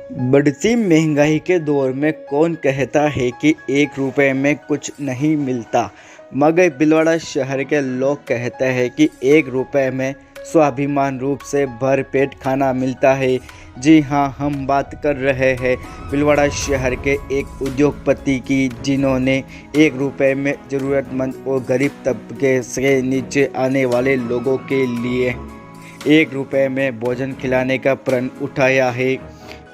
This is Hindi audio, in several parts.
बढ़ती महंगाई के दौर में कौन कहता है कि 1 रुपए में कुछ नहीं मिलता, मगर भीलवाड़ा शहर के लोग कहते हैं कि 1 रुपए में स्वाभिमान रूप से भरपेट खाना मिलता है। जी हाँ, हम बात कर रहे हैं भीलवाड़ा शहर के एक उद्योगपति की, जिन्होंने 1 रुपए में ज़रूरतमंद और गरीब तबके से नीचे आने वाले लोगों के लिए 1 रुपए में भोजन खिलाने का प्रण उठाया है।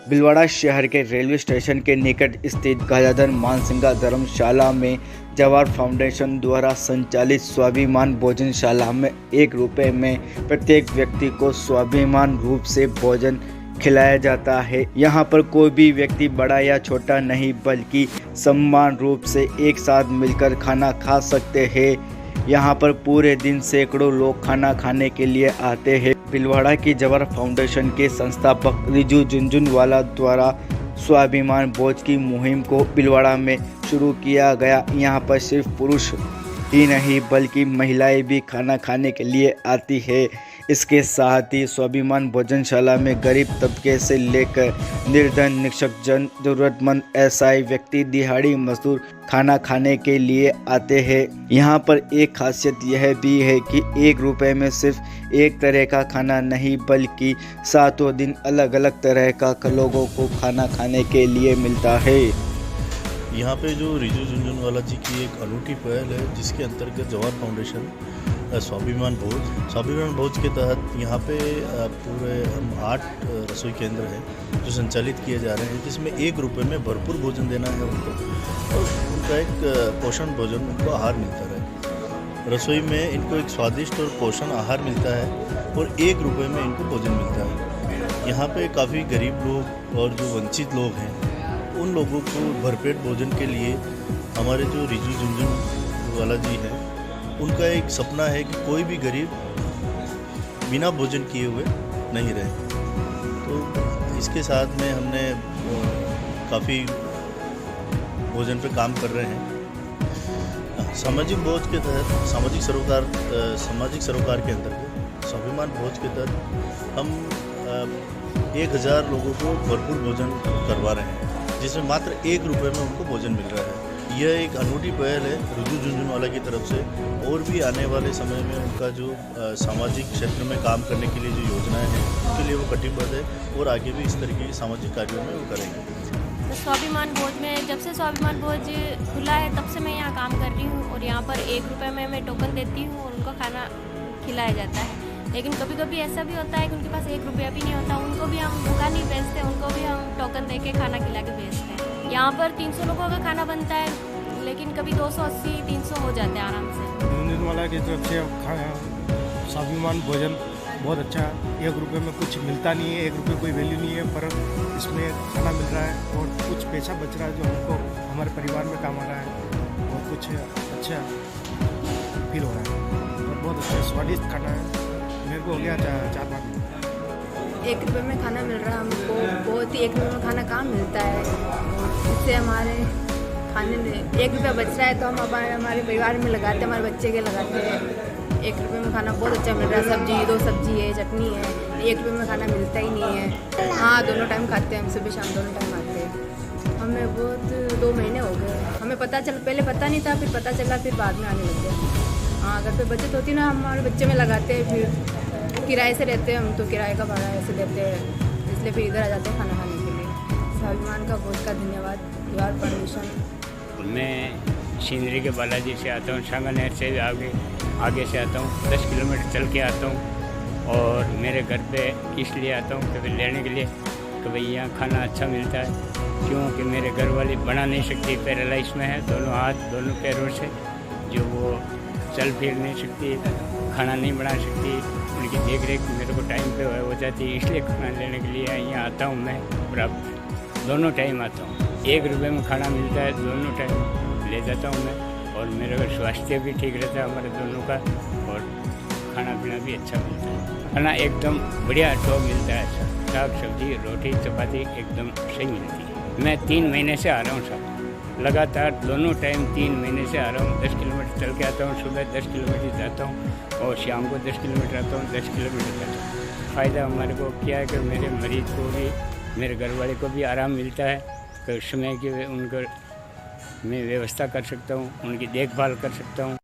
भीलवाड़ा शहर के रेलवे स्टेशन के निकट स्थित गजाधर मानसिंगा धर्मशाला में जवाहर फाउंडेशन द्वारा संचालित स्वाभिमान भोजनशाला में 1 रुपए में प्रत्येक व्यक्ति को स्वाभिमान रूप से भोजन खिलाया जाता है। यहाँ पर कोई भी व्यक्ति बड़ा या छोटा नहीं, बल्कि समान रूप से एक साथ मिलकर खाना खा सकते हैं। यहाँ पर पूरे दिन सैकड़ों लोग खाना खाने के लिए आते हैं। भीलवाड़ा की जवाहर फाउंडेशन के संस्थापक रिजू झुनझुनवाला द्वारा स्वाभिमान भोज की मुहिम को भीलवाड़ा में शुरू किया गया। यहाँ पर सिर्फ पुरुष ही नहीं, बल्कि महिलाएं भी खाना खाने के लिए आती है। इसके साथ ही स्वाभिमान भोजनशाला में गरीब तबके से लेकर निर्धन, निःशक्तजन, जरूरतमंद असहाय व्यक्ति, दिहाड़ी मजदूर खाना खाने के लिए आते हैं। यहाँ पर एक खासियत यह भी है कि 1 रुपए में सिर्फ एक तरह का खाना नहीं, बल्कि सातों दिन अलग अलग तरह का लोगों को खाना खाने के लिए मिलता है। यहाँ पे जो रिजू झुनझुनवाला जी की एक अनूठी पहल है, जिसके अंतर्गत जवाहर फाउंडेशन स्वाभिमान भोज के तहत यहाँ पे पूरे 8 रसोई केंद्र हैं जो संचालित किए जा रहे हैं, जिसमें 1 रुपए में भरपूर भोजन देना है उनको, और उनका एक पोषण भोजन उनको आहार मिलता है। रसोई में इनको एक स्वादिष्ट और पोषण आहार मिलता है और 1 रुपए में इनको भोजन मिलता है। यहाँ पे काफ़ी गरीब लोग और जो वंचित लोग हैं, उन लोगों को भरपेट भोजन के लिए हमारे जो रिजू झुनझुनवाला जी हैं, उनका एक सपना है कि कोई भी गरीब बिना भोजन किए हुए नहीं रहे। तो इसके साथ में हमने काफ़ी भोजन पे काम कर रहे हैं। सामाजिक भोज के तहत सामाजिक सरोकार के अंतर्गत स्वाभिमान भोज के तहत हम 1000 लोगों को भरपूर भोजन करवा रहे हैं, जिसमें मात्र 1 रुपए में उनको भोजन मिल रहा है। यह एक अनूठी पहल है रिजू झुनझुनवाला की तरफ से, और भी आने वाले समय में उनका जो सामाजिक क्षेत्र में काम करने के लिए जो योजनाएं हैं, उसके लिए वो कटिबद्ध है और आगे भी इस तरीके के सामाजिक कार्यों में वो करेंगे। तो स्वाभिमान भोज में जब से स्वाभिमान भोज खुला है, तब से मैं यहाँ काम कर रही हूँ, और यहाँ पर 1 रुपए में मैं टोकन देती हूँ और उनको खाना खिलाया जाता है। लेकिन कभी कभी ऐसा भी होता है कि उनके पास 1 रुपया भी नहीं होता, उनको भी हम भूखा नहीं भेजते, उनको भी हम टोकन दे के खाना खिला के भेजते हैं। यहाँ पर 300 लोगों का खाना बनता है, लेकिन कभी 280-300 हो जाते हैं आराम से। झुनझुनवाला की तरफ से स्वाभिमान भोजन बहुत अच्छा है। 1 रुपए में कुछ मिलता नहीं है, 1 रुपए कोई वैल्यू नहीं है, पर इसमें खाना मिल रहा है और कुछ पैसा बच रहा है जो हमको हमारे परिवार में काम आ रहा है, और कुछ अच्छा फील हो रहा है और बहुत अच्छा स्वादिष्ट खाना है। मेरे को हो गया 4-5 दिन। 1 रुपए में खाना मिल रहा है हमको, बहुत ही 1 रुपए में खाना कहाँ मिलता है। इससे हमारे खाने में 1 रुपया बच रहा है, तो हम हमारे परिवार में लगाते हैं, हमारे बच्चे के लगाते हैं। 1 रुपये में खाना बहुत अच्छा मिल रहा है। सब्जी 2 सब्जी है, चटनी है, 1 रुपये में खाना मिलता ही नहीं है। हाँ, दोनों टाइम खाते हैं हम, सुबह शाम दोनों टाइम खाते हैं। हमें बहुत 2 महीने हो गए। हमें पता चल पहले पता नहीं था, फिर पता चला, फिर बाद में आने लग गया। हाँ, अगर फिर बचत होती ना, हमारे बच्चे में लगाते हैं। फिर किराए से रहते हैं हम, तो किराए का भाड़ा ऐसे देते हैं, इसलिए फिर इधर आ जाते हैं खाना खाने के लिए। स्वाभिमान का बहुत का धन्यवाद जवाहर फाउंडेशन। मैं सीनरी के बालाजी से आता हूँ, सांगानेर से आगे से आता हूँ, 10 किलोमीटर चल के आता हूँ, और मेरे घर पे इसलिए आता हूँ कभी लेने के लिए कि भाई यहाँ खाना अच्छा मिलता है। क्योंकि मेरे घर वाली बना नहीं सकती, पैरालाइज में है, दोनों हाथ दोनों पैरों से, जो वो चल फिर नहीं सकती, खाना नहीं बना सकती, उनकी देख रेख मेरे को टाइम पे हो जाती है, इसलिए खाना लेने के लिए यहाँ आता हूँ मैं। और दोनों टाइम आता हूँ, 1 रुपये में खाना मिलता है, दोनों टाइम ले जाता हूँ मैं, और मेरा स्वास्थ्य भी ठीक रहता है हमारे दोनों का, और खाना पीना भी अच्छा मिलता है। खाना एकदम बढ़िया टॉप मिलता है, अच्छा साग सब्जी रोटी चपाती एकदम सही मिलती है। मैं 3 महीने से आ रहा हूँ साहब, लगातार दोनों टाइम 3 महीने से आ रहा हूँ। 10 किलोमीटर चल के आता हूँ, सुबह 10 किलोमीटर जाता हूँ और शाम को 10 किलोमीटर आता हूँ, 10 किलोमीटर जाता हूँ। फ़ायदा हमारे को क्या है कि मेरे मरीज़ को भी मेरे घर वाले को भी आराम मिलता है कि समय की उनको मैं व्यवस्था कर सकता हूँ, उनकी देखभाल कर सकता हूँ।